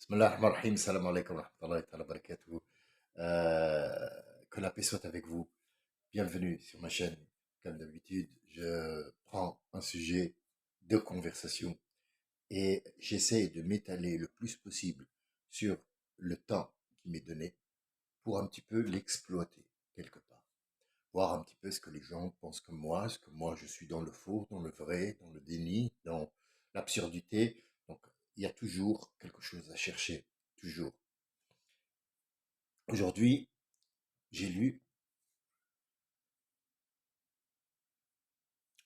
Bismillah ar-Rahman ar-Rahim, salam alaikum wa rahmatullahi wa barakatuh. Que la paix soit avec vous. Bienvenue sur ma chaîne. Comme d'habitude, je prends un sujet de conversation et j'essaie de m'étaler le plus possible sur le temps qui m'est donné pour un petit peu l'exploiter quelque part. Voir un petit peu ce que les gens pensent comme moi, ce que moi je suis dans le faux, dans le vrai, dans le déni, dans l'absurdité. Donc, il y a toujours quelque chose à chercher, toujours. Aujourd'hui, j'ai lu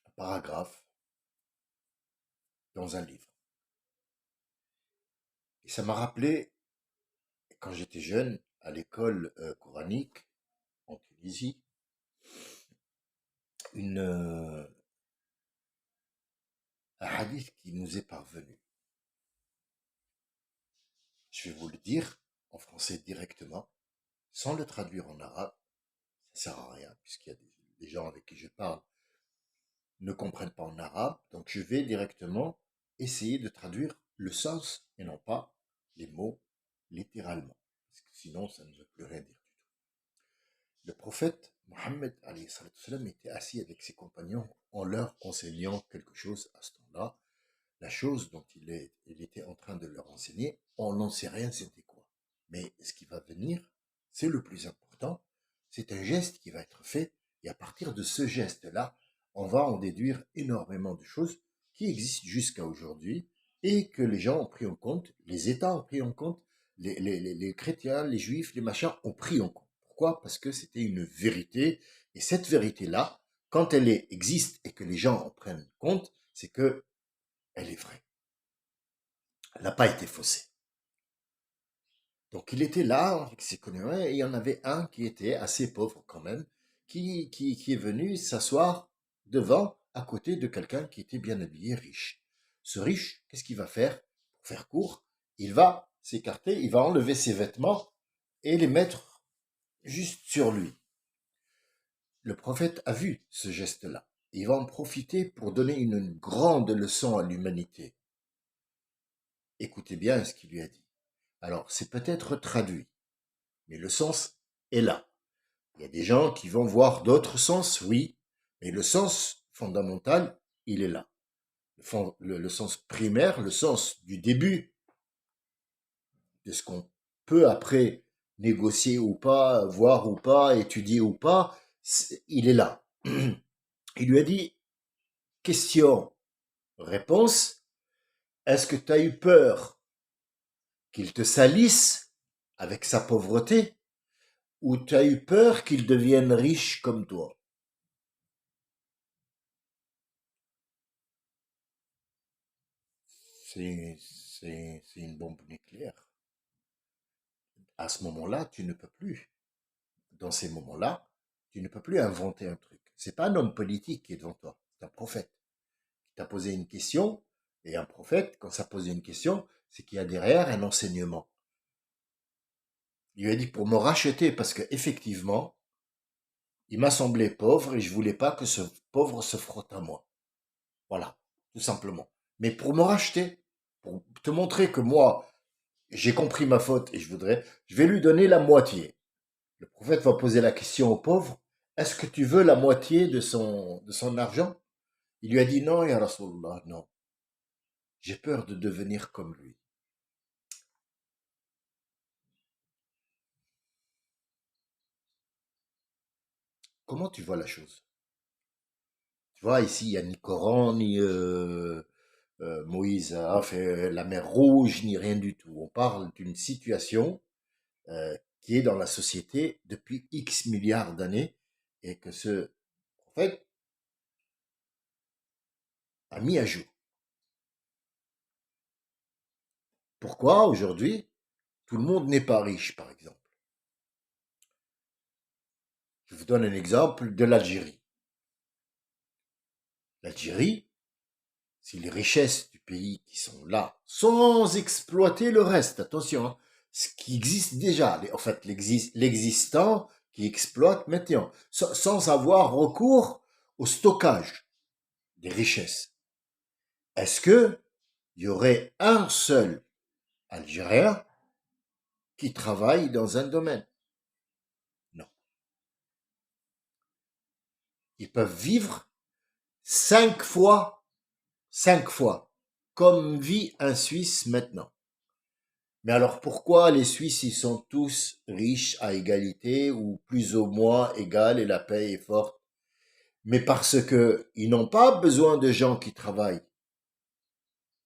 un paragraphe dans un livre. Et ça m'a rappelé, quand j'étais jeune, à l'école coranique en Tunisie, un hadith qui nous est parvenu. Je vais vous le dire en français directement, sans le traduire en arabe. Ça sert à rien, puisqu'il y a des gens avec qui je parle ne comprennent pas en arabe. Donc je vais directement essayer de traduire le sens et non pas les mots littéralement. Parce que sinon, ça ne veut plus rien dire du tout. Le prophète Mohammed était assis avec ses compagnons en leur enseignant quelque chose à ce temps-là. La chose dont il était en train de leur enseigner, on n'en sait rien c'était quoi. Mais ce qui va venir, c'est le plus important. C'est un geste qui va être fait et à partir de ce geste-là, on va en déduire énormément de choses qui existent jusqu'à aujourd'hui et que les gens ont pris en compte, les États ont pris en compte, les chrétiens, les juifs, les machins ont pris en compte. Pourquoi? Parce que c'était une vérité et cette vérité-là, quand existe et que les gens en prennent compte, c'est que elle est vraie. Elle n'a pas été faussée. Donc il était là avec ses connaissances et il y en avait un qui était assez pauvre quand même, qui est venu s'asseoir devant, à côté de quelqu'un qui était bien habillé, riche. Ce riche, qu'est-ce qu'il va faire? Pour faire court, il va s'écarter, il va enlever ses vêtements et les mettre juste sur lui. Le prophète a vu ce geste-là. Il va en profiter pour donner une grande leçon à l'humanité. Écoutez bien ce qu'il lui a dit. Alors, c'est peut-être traduit, mais le sens est là. Il y a des gens qui vont voir d'autres sens, oui, mais le sens fondamental, il est là. Le sens primaire, le sens du début, de ce qu'on peut après négocier ou pas, voir ou pas, étudier ou pas, il est là. Il lui a dit, question, réponse, est-ce que tu as eu peur qu'il te salisse avec sa pauvreté ou tu as eu peur qu'il devienne riche comme toi? C'est une bombe nucléaire. À ce moment-là, tu ne peux plus. Dans ces moments-là, tu ne peux plus inventer un truc. C'est pas un homme politique qui est devant toi, c'est un prophète qui t'a posé une question. Et un prophète, quand ça pose une question, c'est qu'il y a derrière un enseignement. Il lui a dit pour me racheter, parce que effectivement, il m'a semblé pauvre et je voulais pas que ce pauvre se frotte à moi. Voilà, tout simplement. Mais pour me racheter, pour te montrer que moi, j'ai compris ma faute et je vais lui donner la moitié. Le prophète va poser la question au pauvre, est-ce que tu veux la moitié de son argent? Il lui a dit non, ya Rasulallah, non. J'ai peur de devenir comme lui. Comment tu vois la chose? Tu vois, ici, il n'y a ni Coran, ni Moïse a fait la mer Rouge, ni rien du tout. On parle d'une situation qui est dans la société depuis X milliards d'années et que ce prophète a mis à jour. Pourquoi aujourd'hui tout le monde n'est pas riche, par exemple? Je vous donne un exemple de l'Algérie. L'Algérie, c'est les richesses du pays qui sont là, sans exploiter le reste. Attention, hein, ce qui existe déjà, en fait l'existant qui exploite maintenant, sans avoir recours au stockage des richesses. Est-ce que il y aurait un seul algériens qui travaillent dans un domaine. Non. Ils peuvent vivre 5 fois, 5 fois, comme vit un Suisse maintenant. Mais alors pourquoi les Suisses, ils sont tous riches à égalité ou plus ou moins égal et la paix est forte? Mais parce que ils n'ont pas besoin de gens qui travaillent.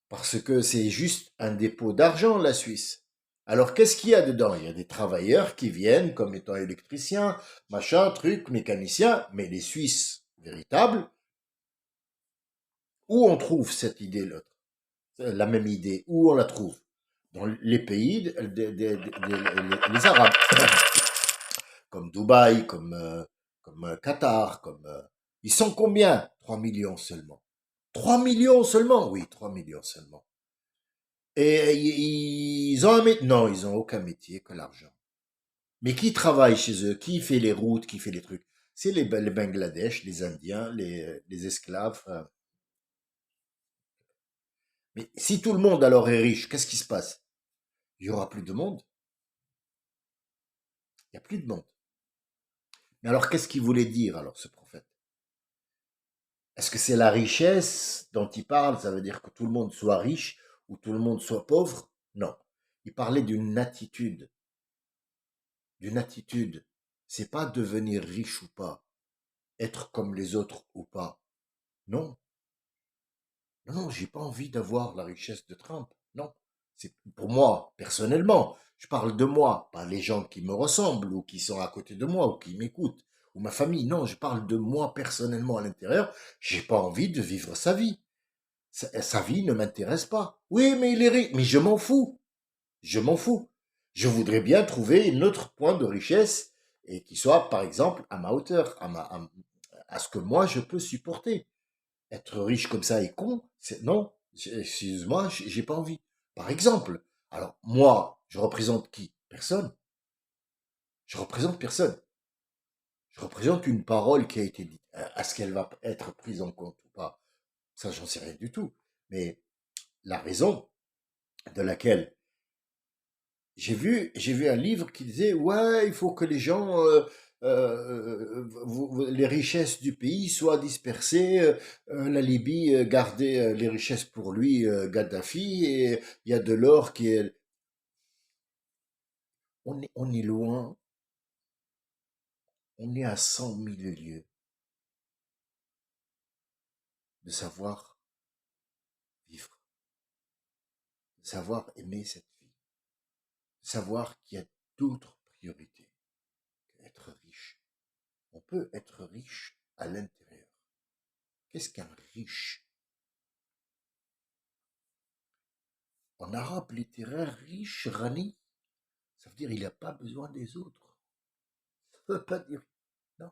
Parce que c'est juste un dépôt d'argent, la Suisse. Alors qu'est-ce qu'il y a dedans? Il y a des travailleurs qui viennent comme étant électriciens, machin, truc, mécaniciens, mais les Suisses véritables, où on trouve cette idée, l'autre, la même idée, où on la trouve? Dans les pays, les Arabes, comme Dubaï, comme Qatar, ils sont combien? 3 millions seulement. 3 millions seulement? Oui, 3 millions seulement. Et ils ont un métier? Non, ils ont aucun métier que l'argent. Mais qui travaille chez eux? Qui fait les routes? Qui fait les trucs? C'est les Bangladesh, les Indiens, les esclaves. Mais si tout le monde alors est riche, qu'est-ce qui se passe? Il y aura plus de monde. Il n'y a plus de monde. Mais alors qu'est-ce qu'il voulait dire alors ce prophète? Est-ce que c'est la richesse dont il parle? Ça veut dire que tout le monde soit riche ou tout le monde soit pauvre? Non. Il parlait d'une attitude. D'une attitude. C'est pas devenir riche ou pas, être comme les autres ou pas. Non. Non, non, j'ai pas envie d'avoir la richesse de Trump. Non. C'est pour moi, personnellement. Je parle de moi, pas les gens qui me ressemblent ou qui sont à côté de moi ou qui m'écoutent ou ma famille. Non, je parle de moi personnellement à l'intérieur. J'ai pas envie de vivre sa vie. Sa vie ne m'intéresse pas. Oui, mais il est riche. Mais je m'en fous. Je m'en fous. Je voudrais bien trouver un autre point de richesse et qui soit, par exemple, à ma hauteur, à ce que moi je peux supporter. Être riche comme ça et con, non, excuse-moi, j'ai pas envie. Par exemple, alors moi, je représente qui? Personne. Je représente personne. Je représente une parole qui a été dite. Est-ce qu'elle va être prise en compte ou pas? Ça, j'en sais rien du tout. Mais la raison de laquelle j'ai vu un livre qui disait, ouais, il faut que les gens, les richesses du pays soient dispersées. La Libye gardait les richesses pour lui, Kadhafi, et il y a de l'or qui est. On est loin, on est à 100 000 lieues de savoir vivre, de savoir aimer cette vie, de savoir qu'il y a d'autres priorités qu'être riche. On peut être riche à l'intérieur. Qu'est-ce qu'un riche? En arabe littéraire, riche, rani, ça veut dire il n'a pas besoin des autres. Ça veut pas dire. Non.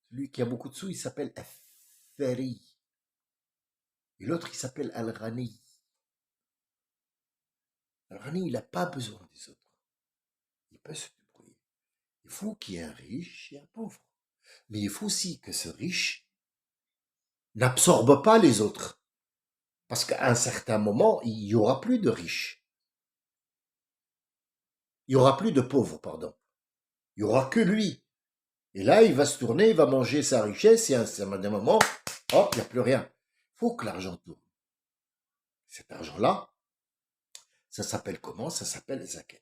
Celui qui a beaucoup de sous, il s'appelle Al-Thari. Et l'autre, il s'appelle Al-Rani. Al-Rani, il n'a pas besoin des autres. Il peut se débrouiller. Il faut qu'il y ait un riche et un pauvre. Mais il faut aussi que ce riche n'absorbe pas les autres. Parce qu'à un certain moment, il n'y aura plus de riches. Il n'y aura plus de pauvres, pardon. Il n'y aura que lui. Et là, il va se tourner, il va manger sa richesse et à un certain moment, hop, il n'y a plus rien. Il faut que l'argent tourne. Cet argent-là, ça s'appelle comment? Ça s'appelle zakat.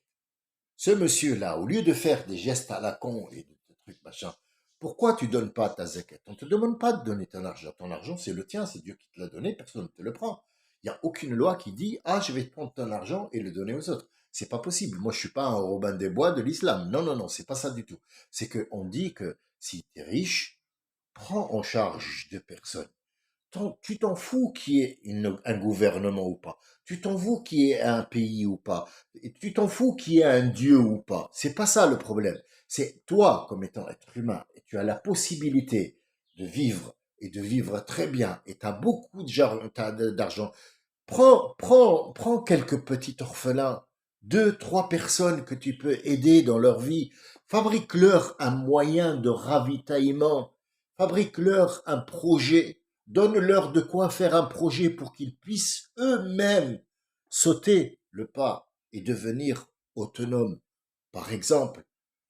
Ce monsieur-là, au lieu de faire des gestes à la con et des trucs machin, pourquoi tu donnes pas ta zakat? On ne te demande pas de donner ton argent. Ton argent, c'est le tien, c'est Dieu qui te l'a donné, personne ne te le prend. Il n'y a aucune loi qui dit, ah, je vais te prendre ton argent et le donner aux autres. C'est pas possible. Moi, je suis pas un Robin des Bois de l'islam. Non, non, non, c'est pas ça du tout. C'est qu'on dit que si tu es riche, prends en charge deux personnes. Tu t'en fous qu'il y ait un gouvernement ou pas. Tu t'en fous qu'il y ait un pays ou pas. Et tu t'en fous qu'il y ait un Dieu ou pas. C'est pas ça le problème. C'est toi, comme étant être humain, et tu as la possibilité de vivre et de vivre très bien, et tu as beaucoup d'argent. Prends quelques petits orphelins, deux, trois personnes que tu peux aider dans leur vie. Fabrique-leur un moyen de ravitaillement. Fabrique-leur un projet. Donne-leur de quoi faire un projet pour qu'ils puissent eux-mêmes sauter le pas et devenir autonome, par exemple,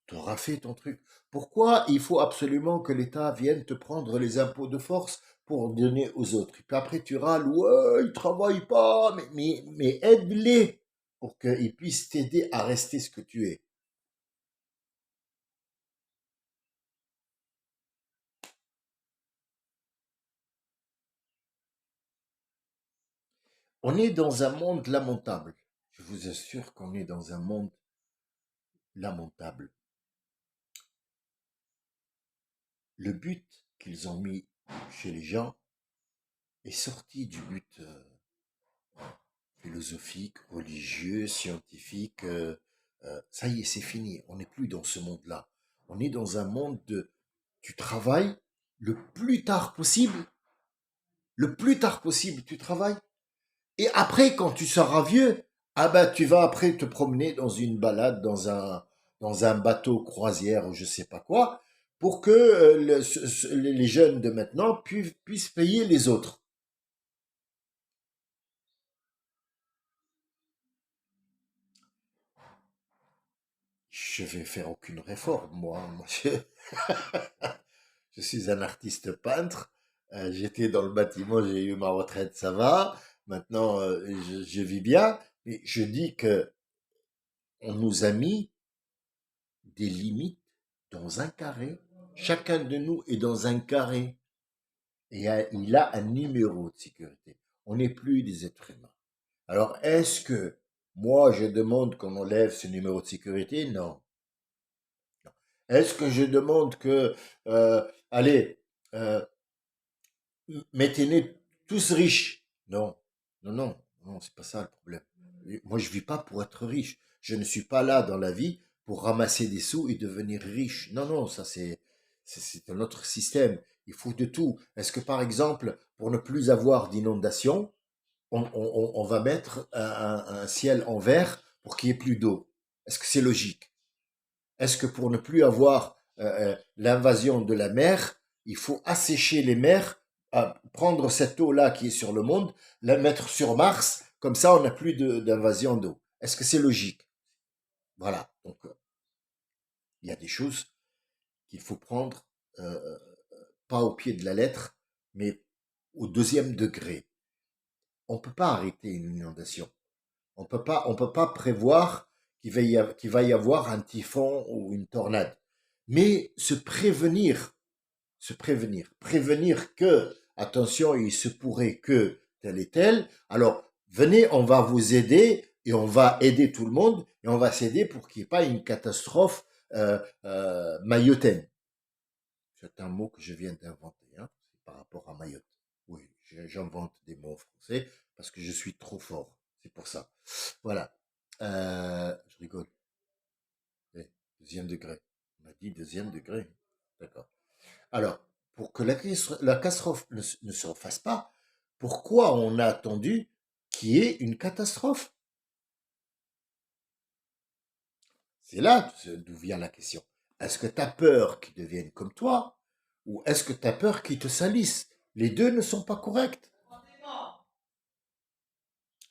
tu auras fait ton truc. Pourquoi il faut absolument que l'État vienne te prendre les impôts de force pour donner aux autres? Et puis après, tu râles, ouais, ils travaillent pas, mais aide-les pour qu'ils puissent t'aider à rester ce que tu es. On est dans un monde lamentable. Je vous assure qu'on est dans un monde lamentable. Le but qu'ils ont mis chez les gens est sorti du but philosophique, religieux, scientifique. Ça y est, c'est fini. On n'est plus dans ce monde-là. On est dans un monde de tu travailles le plus tard possible, le plus tard possible tu travailles. Et après, quand tu seras vieux, ah ben tu vas après te promener dans une balade, dans un bateau croisière ou je sais pas quoi, pour que les jeunes de maintenant puissent payer les autres. Je vais faire aucune réforme, moi. Je suis un artiste peintre. J'étais dans le bâtiment, j'ai eu ma retraite, ça va. Maintenant, je vis bien. Mais je dis que on nous a mis des limites dans un carré. Chacun de nous est dans un carré. Et il a un numéro de sécurité. On n'est plus des êtres humains. Alors, est-ce que moi, je demande qu'on enlève ce numéro de sécurité? Non. Est-ce que je demande que, allez, euh, mettez-les tous riches? Non, non, non, non, c'est pas ça le problème. Moi, je vis pas pour être riche. Je ne suis pas là dans la vie pour ramasser des sous et devenir riche. Non, non, ça c'est un autre système. Il faut de tout. Est-ce que par exemple, pour ne plus avoir d'inondation, on va mettre un ciel en verre pour qu'il y ait plus d'eau? Est-ce que c'est logique? Est-ce que pour ne plus avoir l'invasion de la mer, il faut assécher les mers, prendre cette eau-là qui est sur le monde, la mettre sur Mars, comme ça on n'a plus d'invasion d'eau? Est-ce que c'est logique? Voilà. Donc il y a des choses qu'il faut prendre euh, pas au pied de la lettre, mais au deuxième degré. On ne peut pas arrêter une inondation. On peut pas prévoir qu'il va y avoir un typhon ou une tornade. Mais prévenir que, attention, il se pourrait que tel et tel, alors venez, on va vous aider et on va aider tout le monde et on va s'aider pour qu'il n'y ait pas une catastrophe mayotaine. C'est un mot que je viens d'inventer, hein, par rapport à Mayotte. Oui, j'invente des mots en français parce que je suis trop fort. C'est pour ça. Voilà. Je rigole. Eh, deuxième degré. On a dit deuxième degré. D'accord. Alors, pour que la catastrophe ne se fasse pas, pourquoi on a attendu qu'il y ait une catastrophe? C'est là d'où vient la question. Est-ce que tu as peur qu'ils deviennent comme toi ou est-ce que tu as peur qu'ils te salissent? Les deux ne sont pas corrects.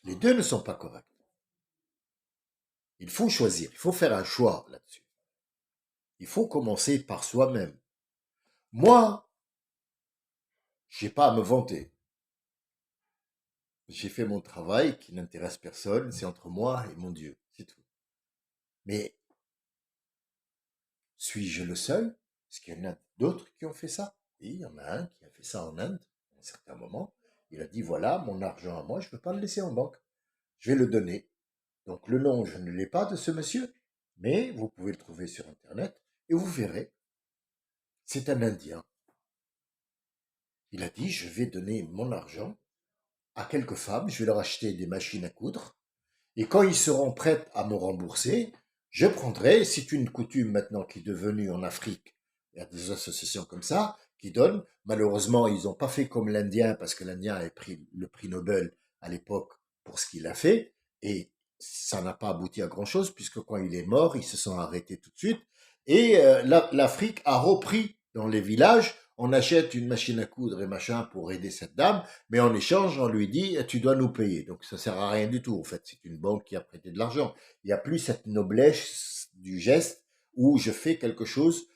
Les deux ne sont pas corrects. Il faut choisir, il faut faire un choix là-dessus. Il faut commencer par soi-même. Moi, j'ai pas à me vanter. J'ai fait mon travail qui n'intéresse personne, c'est entre moi et mon Dieu, c'est tout. Mais suis-je le seul? Est-ce qu'il y en a d'autres qui ont fait ça? Oui, il y en a un qui a fait ça en Inde, à un certain moment. Il a dit, voilà, mon argent à moi, je ne veux pas le laisser en banque. Je vais le donner. Donc le nom, je ne l'ai pas de ce monsieur, mais vous pouvez le trouver sur Internet et vous verrez. C'est un Indien. Il a dit, je vais donner mon argent à quelques femmes, je vais leur acheter des machines à coudre, et quand ils seront prêts à me rembourser, je prendrai, c'est une coutume maintenant qui est devenue en Afrique, il y a des associations comme ça qui donnent, malheureusement ils n'ont pas fait comme l'Indien, parce que l'Indien a pris le prix Nobel à l'époque pour ce qu'il a fait, et ça n'a pas abouti à grand-chose, puisque quand il est mort, ils se sont arrêtés tout de suite, et l'Afrique a repris dans les villages On achète une machine à coudre et machin pour aider cette dame, mais en échange, on lui dit, tu dois nous payer. Donc ça sert à rien du tout. En fait, c'est une banque qui a prêté de l'argent. Il n'y a plus cette noblesse du geste où je fais quelque chose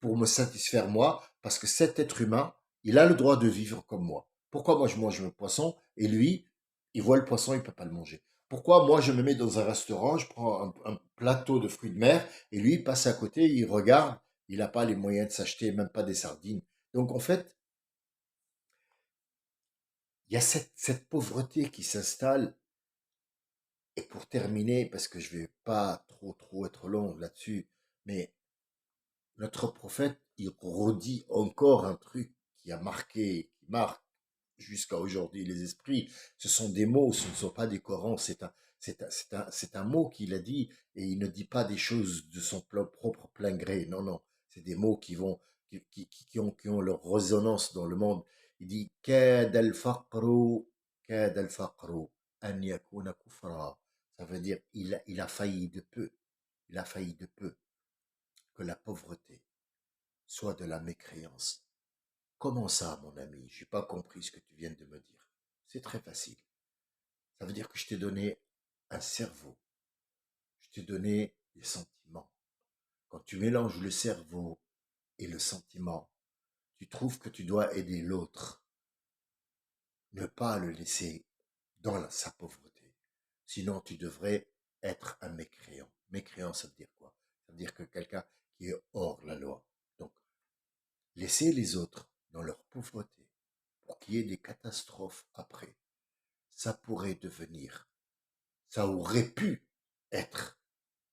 pour me satisfaire moi, parce que cet être humain, il a le droit de vivre comme moi. Pourquoi moi je mange le poisson et lui, il voit le poisson, il ne peut pas le manger. Pourquoi moi je me mets dans un restaurant, je prends un plateau de fruits de mer et lui il passe à côté, il regarde, il n'a pas les moyens de s'acheter même pas des sardines. Donc en fait, il y a cette pauvreté qui s'installe. Et pour terminer, parce que je vais pas trop être long là-dessus, mais notre prophète, il redit encore un truc qui a marqué, qui marque jusqu'à aujourd'hui les esprits. Ce sont des mots, ce ne sont pas des Corans, c'est un mot qu'il a dit et il ne dit pas des choses de son propre plein gré. Non, non, c'est des mots qui ont leur résonance dans le monde. Il dit كاد الفقر أن يكون كفرا. Ça veut dire il a failli de peu, il a failli de peu que la pauvreté soit de la mécréance. Comment ça, mon ami? Je n'ai pas compris ce que tu viens de me dire. C'est très facile. Ça veut dire que je t'ai donné un cerveau. Je t'ai donné des sentiments. Quand tu mélanges le cerveau et le sentiment, tu trouves que tu dois aider l'autre. Ne pas le laisser dans sa pauvreté. Sinon, tu devrais être un mécréant. Mécréant, ça veut dire quoi? Ça veut dire que quelqu'un qui est hors la loi. Donc, laisser les autres dans leur pauvreté pour qu'il y ait des catastrophes après, ça pourrait devenir, ça aurait pu être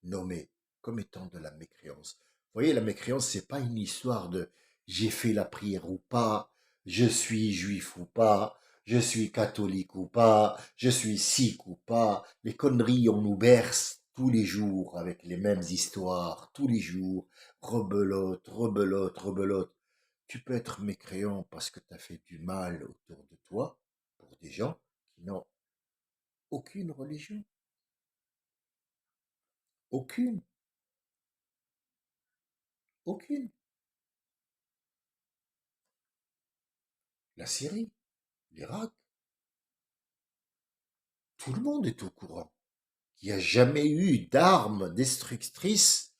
nommé comme étant de la mécréance. Vous voyez, la mécréance, c'est pas une histoire de j'ai fait la prière ou pas, je suis juif ou pas, je suis catholique ou pas, je suis sikh ou pas. Les conneries, on nous berce tous les jours avec les mêmes histoires, tous les jours, rebelote, rebelote, rebelote. Tu peux être mécréant parce que tu as fait du mal autour de toi pour des gens qui n'ont aucune religion, aucune, aucune. La Syrie, l'Irak, tout le monde est au courant qu'il n'y a jamais eu d'armes destructrices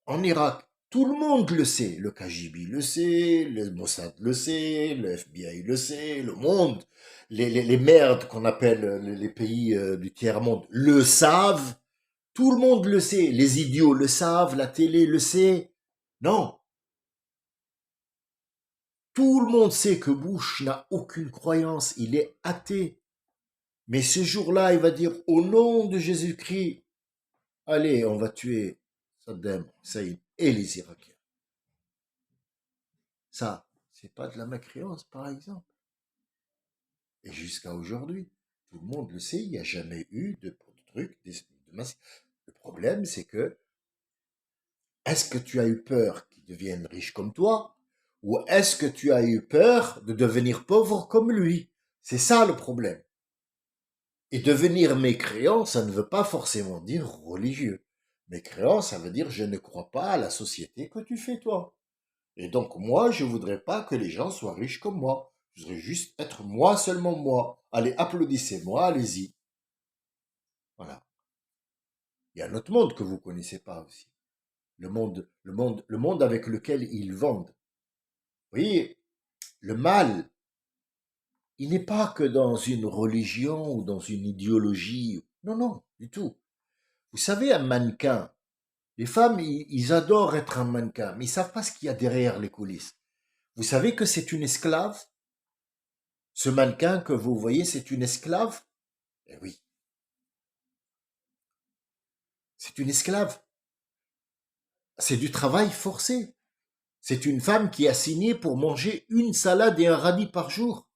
en Irak. Tout le monde le sait. Le KGB le sait, le Mossad le sait, le FBI le sait, le monde, les merdes qu'on appelle les pays du tiers-monde le savent. Tout le monde le sait. Les idiots le savent, la télé le sait. Non, tout le monde sait que Bush n'a aucune croyance, il est athée. Mais ce jour-là, il va dire au nom de Jésus-Christ, allez, on va tuer Saddam Hussein et les Irakiens. Ça, c'est pas de la mécréance, par exemple. Et jusqu'à aujourd'hui, tout le monde le sait, il n'y a jamais eu de truc de masse. Le problème, c'est que, est-ce que tu as eu peur qu'ils deviennent riches comme toi, ou est-ce que tu as eu peur de devenir pauvre comme lui? C'est ça le problème. Et devenir mécréant, ça ne veut pas forcément dire religieux. Mécréant, ça veut dire je ne crois pas à la société que tu fais toi. Et donc moi, je voudrais pas que les gens soient riches comme moi. Je voudrais juste être moi, seulement moi. Allez, applaudissez-moi, allez-y. Voilà. Il y a un autre monde que vous connaissez pas aussi. Le monde avec lequel ils vendent. Vous voyez, le mal, il n'est pas que dans une religion ou dans une idéologie. Non, non, du tout. Vous savez, un mannequin, les femmes, ils adorent être un mannequin, mais ils savent pas ce qu'il y a derrière les coulisses. Vous savez que c'est une esclave? Ce mannequin que vous voyez, c'est une esclave? Eh oui, c'est une esclave. C'est du travail forcé. C'est une femme qui a signé pour manger une salade et un radis par jour.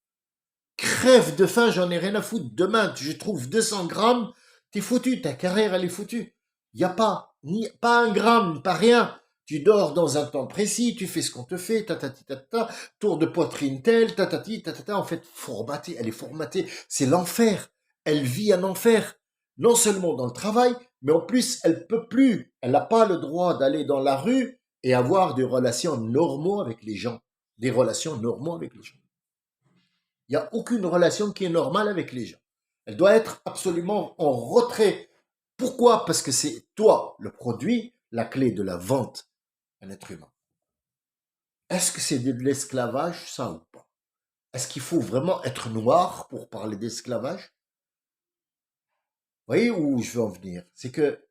Crève de faim, j'en ai rien à foutre. Demain, je trouve 200 grammes, t'es foutu, ta carrière, elle est foutue. Il n'y a pas un gramme, pas rien. Tu dors dans un temps précis, tu fais ce qu'on te fait, tatati tatata, tour de poitrine tel, tatati tatata, en fait, formatée, elle est formatée. C'est l'enfer. Elle vit un enfer. Non seulement dans le travail, mais en plus, elle peut plus. Elle n'a pas le droit d'aller dans la rue et avoir des relations normaux avec les gens. des relations normales avec les gens. Il n'y a aucune relation qui est normale avec les gens. Elle doit être absolument en retrait. Pourquoi? Parce que c'est toi, le produit, la clé de la vente d'un être humain. Est-ce que c'est de l'esclavage, ça ou pas? Est-ce qu'il faut vraiment être noir pour parler d'esclavage? Vous voyez où je veux en venir? C'est que,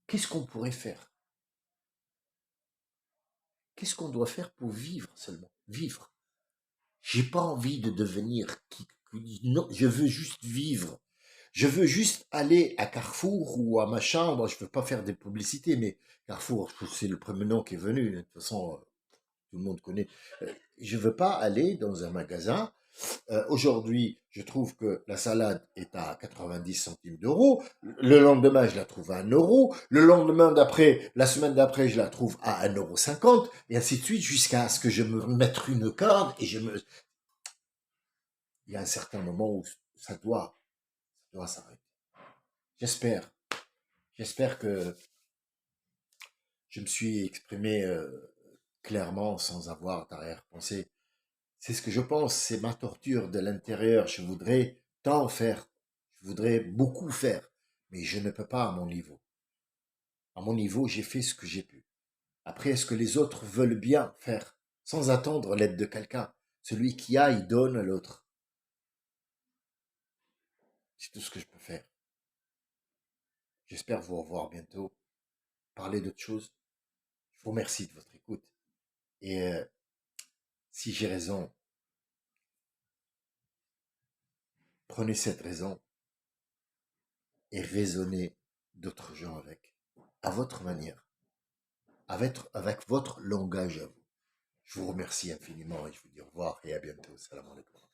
qu'est-ce qu'on pourrait faire? Qu'est-ce qu'on doit faire pour vivre seulement? Vivre. J'ai pas envie de devenir non, je veux juste vivre. Je veux juste aller à Carrefour ou à machin. Moi, je veux pas faire des publicités, mais Carrefour, c'est le premier nom qui est venu. De toute façon, tout le monde connaît. Je veux pas aller dans un magasin. Aujourd'hui, je trouve que la salade est à 90 centimes d'euros. Le lendemain, je la trouve à 1 euro. Le lendemain d'après, la semaine d'après, je la trouve à 1,50 € et ainsi de suite jusqu'à ce que je me mette une corde et il y a un certain moment où ça doit s'arrêter. J'espère, j'espère que je me suis exprimé clairement sans avoir d'arrière-pensée. C'est ce que je pense, c'est ma torture de l'intérieur. Je voudrais tant faire, je voudrais beaucoup faire, mais je ne peux pas à mon niveau. À mon niveau, j'ai fait ce que j'ai pu. Après, est-ce que les autres veulent bien faire, sans attendre l'aide de quelqu'un? Celui qui a, il donne à l'autre. C'est tout ce que je peux faire. J'espère vous revoir bientôt, parler d'autres choses. Je vous remercie de votre écoute. Et si j'ai raison, prenez cette raison et raisonnez d'autres gens avec, à votre manière, avec votre langage à vous. Je vous remercie infiniment et je vous dis au revoir et à bientôt. Salam alaikum.